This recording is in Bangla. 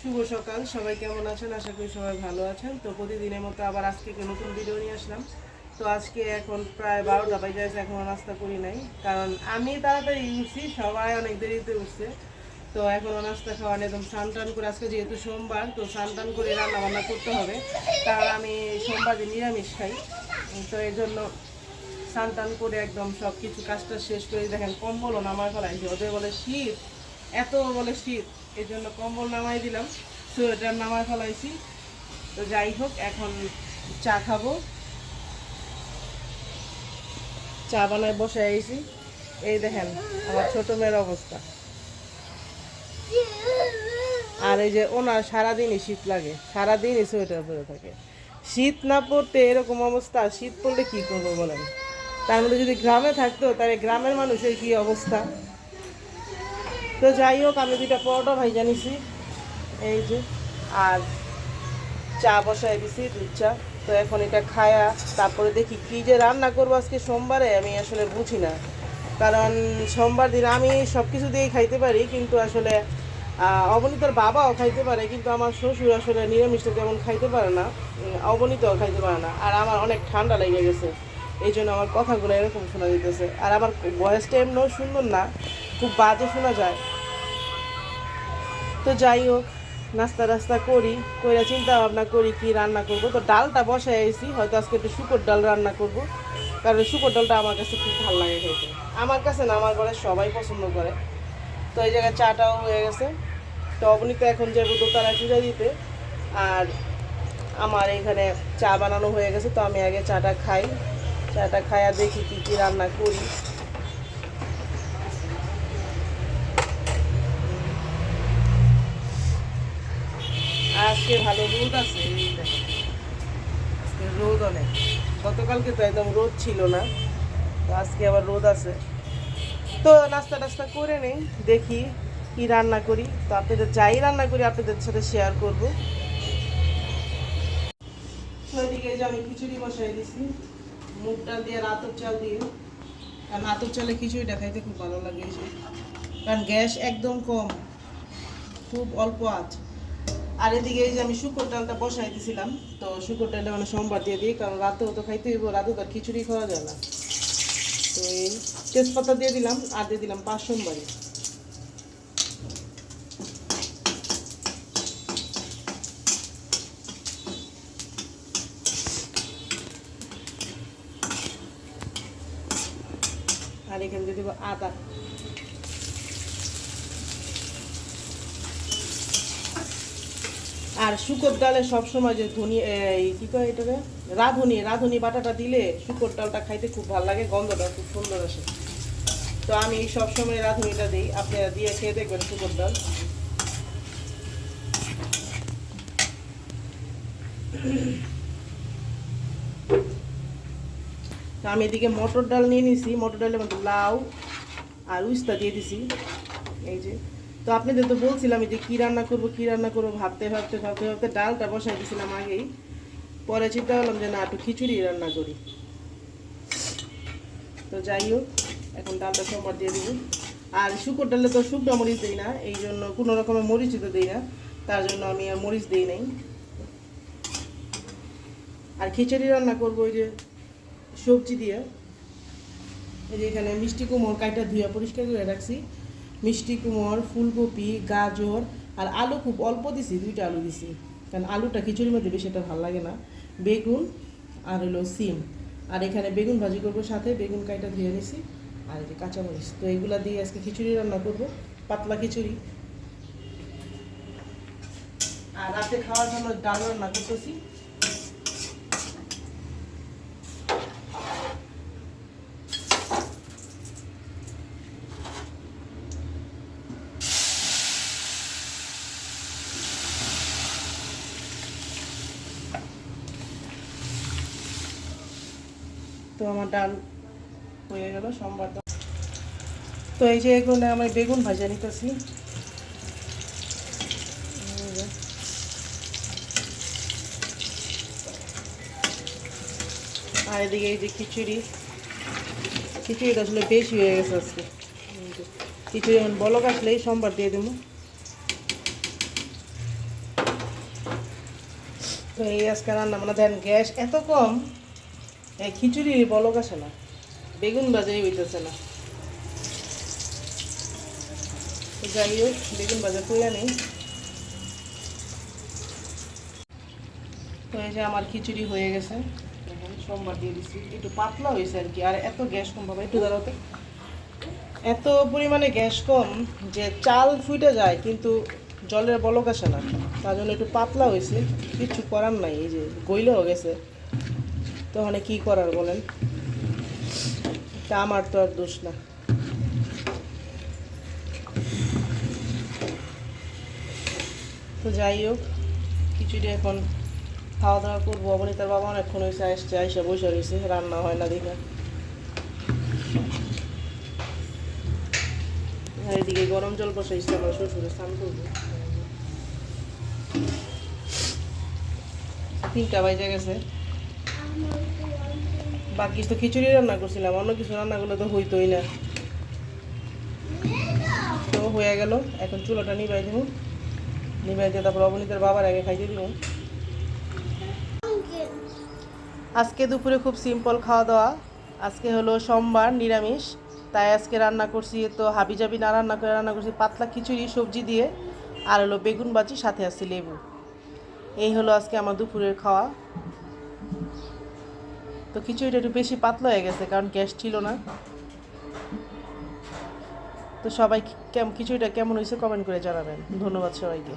শুভ সকাল, সবাই কেমন আছেন? আশা করি সবাই ভালো আছেন। তো প্রতিদিনের মতো আবার আজকে একটা নতুন ভিডিও নিয়ে আসলাম। তো আজকে এখন প্রায় 12টা বাজে আছে, এখনও নাস্তা করি নাই, কারণ আমি তাড়াতাড়ি উঠছি, সবাই অনেক দেরিতে উঠছে। তো এখনও নাস্তা খাওয়া নেই, একদম স্নান টান করে, আজকে যেহেতু সোমবার তো স্নান টান করে রান্না বান্না করতে হবে, কারণ আমি সোমবার দিন নিরামিষ খাই। তো এই জন্য স্নান টান করে একদম সব কিছু কাজটা শেষ করে, দেখেন কম্বলও নামায় ফেলাইছি, ওদের বলে শীত, এত বলে শীত, এই জন্য কম্বল নামাই দিলাম, সোয়েটার নামায় ফেলাইছি। তো যাই হোক, এখন চা খাবো, চা বানায় বসে আইছি। এই দেখেন আমার ছোট মেয়ের অবস্থা, আর এই যে ওনার সারাদিনই শীত লাগে, সারাদিনই সোয়েটার পরে থাকে। শীত না পড়তে এরকম অবস্থা, শীত পড়লে কি করবো বলেন? তার মধ্যে যদি গ্রামে থাকতো তাহলে গ্রামের মানুষের কি অবস্থা। তো যাই হোক, আমি দুইটা পরোটা ভাইজা নিছি, এই যে, আর চা বসাই দিছি, দুধ চা। তো এখন এটা খায়া তারপরে দেখি কী যে রান্না করবো আজকে সোমবারে, আমি আসলে বুঝি না, কারণ সোমবার দিন আমি সব কিছু দিয়েই খাইতে পারি, কিন্তু আসলে অবনীতর বাবাও খাইতে পারে, কিন্তু আমার শ্বশুর আসলে নিরামিষটা তেমন খাইতে পারে না, অবনীতও খাইতে পারে না, আর আমার অনেক ঠান্ডা লেগে গেছে, এই জন্য আমার কথাগুলো এরকম শোনা দিতেছে, আর আমার ভয়েসটা এমনিও সুন্দর না, খুব বাজে শোনা যায়। তো যাই হোক, নাস্তা টাস্তা করি, কইরা চিন্তা ভাবনা করি কি রান্না করব। তো ডালটা বসাই আইছি, হয়তো আজকে একটু শুকর ডাল রান্না করব, কারণ শুকর ডালটা আমার কাছে খুব ভালো লাগে খেতে, আমার কাছে না, আমার ঘরে সবাই পছন্দ করে। তো এই জায়গায় চাটাও হয়ে গেছে। তো অবনীত এখন যাবো দোতলায় পূজা দিতে, আর আমার এখানে চা বানানো হয়ে গেছে। তো আমি আগে চাটা খাই, চাটা খাইয়া দেখি কী কী রান্না করি। আজকে ভালো রোদ আছে, এই দেখেন আজকে রোদ অনেক, গতকালকে তো একদম রোদ ছিল না, তো আজকে আবার রোদ আছে। তো নাস্তা টাস্তা করে নেই, দেখি কি রান্না করি, তো আপনাদের যাই রান্না করি আপনাদের সাথে শেয়ার করবো। তো এদিকে যে আমি খিচুড়ি বসাই দিছি, মুগ ডাল দিয়ে, রাতের চাল দিয়ে, আর রাতের চালে খিচুড়িটা খাইতে খুব ভালো লাগে, কারণ গ্যাস একদম কম, খুব অল্প আঁচ। আর এদিকে এই যে আমি শুকর ডালটা বসাই দিয়েছিলাম, তো শুকর ডালটা মানে সোমবার দিয়ে দিই, কারণ রাতেও তো খাইতে হইব, রাতেও তো খিচুড়ি খাওয়া যায় না। তো এই তেজপাতা দিয়ে দিলাম, আর দিয়ে দিলাম 5 সোমবারি। আর এখানে দিয়ে দেবো আদা। আর শুকর ডালে সবসময় যে ধনিয়া, এই কী কয় এটাকে, রাঁধুনি, রাঁধুনি বাটাটা দিলে শুকর ডালটা খাইতে খুব ভালো লাগে, গন্ধটা খুব সুন্দর আসে। তো আমি সবসময় রাঁধুনিটা দিই, আপনারা দিয়ে খেয়ে দেখবেন শুকর ডাল। তো আমি এদিকে মটর ডাল নিয়ে নিছি, মটর ডালের মধ্যে লাউ আর উস্তা দিয়ে দিছি, এই যে। তো আপনাদের তো বলছিলাম যে কী রান্না করবো কী রান্না করবো, ভাবতে ভাবতে ভাবতে ভাবতে ডালটা বসাই দিয়েছিলাম আগেই, পরে চিন্তা করলাম যে না, একটু খিচুড়ি রান্না করি। তো যাই হোক, এখন ডালটা সোমবার দিয়ে দিব। আর শুকর ডালে তো শুকনো মরিচ দিই না, এই জন্য কোনো রকমের মরিচই তো দিই না, তার জন্য আমি আর মরিচ দিই নাই। আর খিচুড়ি রান্না করবো ওই যে সবজি দিয়ে, এই যে এখানে মিষ্টি কুমড় কাইটা ধুয়ে পরিষ্কার করে রাখছি, মিষ্টি কুমড়, ফুলকপি, গাজর, আর আলু খুব অল্প দিছি, 2টা আলু দিছি, কারণ আলুটা খিচুড়ির মধ্যে বেশি একটা ভালো লাগে না, বেগুন আর হলো সিম। আর এখানে বেগুন ভাজি করবো, সাথে বেগুন কাইটা ধুয়ে নিছি, আর এই যে কাঁচামরিচ। তো এগুলা দিয়ে আজকে খিচুড়ি রান্না করবো, পাতলা খিচুড়ি। আর রাতে খাওয়ার জন্য ডাল রান্না করতেছি। তো আমার ডাল হয়ে গেল সোমবার। তো এই যে এগুলো আমি বেগুন ভাজা নিতেছি, আর এদিকে এই যে খিচুড়ি, খিচুড়িটা আসলে বেশি হয়ে গেছে আজকে, খিচুড়ি এখন বলক আসলেই সোমবার দিয়ে দেবো। তো এই আজকে রান্না মানে দেন গ্যাস এত কম, এই খিচুড়ি বলক আসে না, বেগুন ভাজাই হইতেছে না। তো যাই হোক বেগুন ভাজা কইরা নেই। তো এই যে আমার খিচুড়ি হয়ে গেছে, দেখেন সোমবার দিয়ে দিচ্ছি, একটু পাতলা হয়েছে আর কি। আর এত গ্যাস কম পাবে, একটু দাঁড়াতে, এত পরিমাণে গ্যাস কম যে চাল ফুটে যায় কিন্তু জলের বলক আসে না, তার জন্য একটু পাতলা হয়েছে। কিছু করার নাই, এই যে গইলেও গেছে, তখন কি করার বলেন, তা আমার তো আর দোষ না। তো যাই হোক খিচুড়ি এখন খাওয়া দাওয়া করবো। অবনীতার বাবা অনেকক্ষণ হয়েছে আসছে, আইসা বসে রয়েছে, রান্না হয় না দেখে। আর এদিকে গরম জল বসাইছে, আমার শ্বশুরে স্নান করবো। 3টা বাজে গেছে। বাকি তো খিচুড়ি রান্না করছিলাম, অন্য কিছু রান্না করলে তো হইতোই না। তো হয়ে গেল, এখন চুলাটা নিবাই দিব, নিবাই দিয়ে তারপর অবনীতের বাবার আগে খাইতে দিব। আজকে দুপুরে খুব সিম্পল খাওয়া দাওয়া। আজকে হলো সোমবার, নিরামিষ, তাই আজকে রান্না করছি তো হাবিজাবি না রান্না করে রান্না করছি পাতলা খিচুড়ি সবজি দিয়ে, আর হলো বেগুন ভাজি, সাথে আছে লেবু। এই হলো আজকে আমার দুপুরের খাওয়া। তো খিচুড়িটা একটু বেশি পাতলা হয়ে গেছে কারণ গ্যাস ছিল না। তো সবাই খিচুড়িটা কেমন হয়েছে কমেন্ট করে জানাবেন। ধন্যবাদ সবাইকে।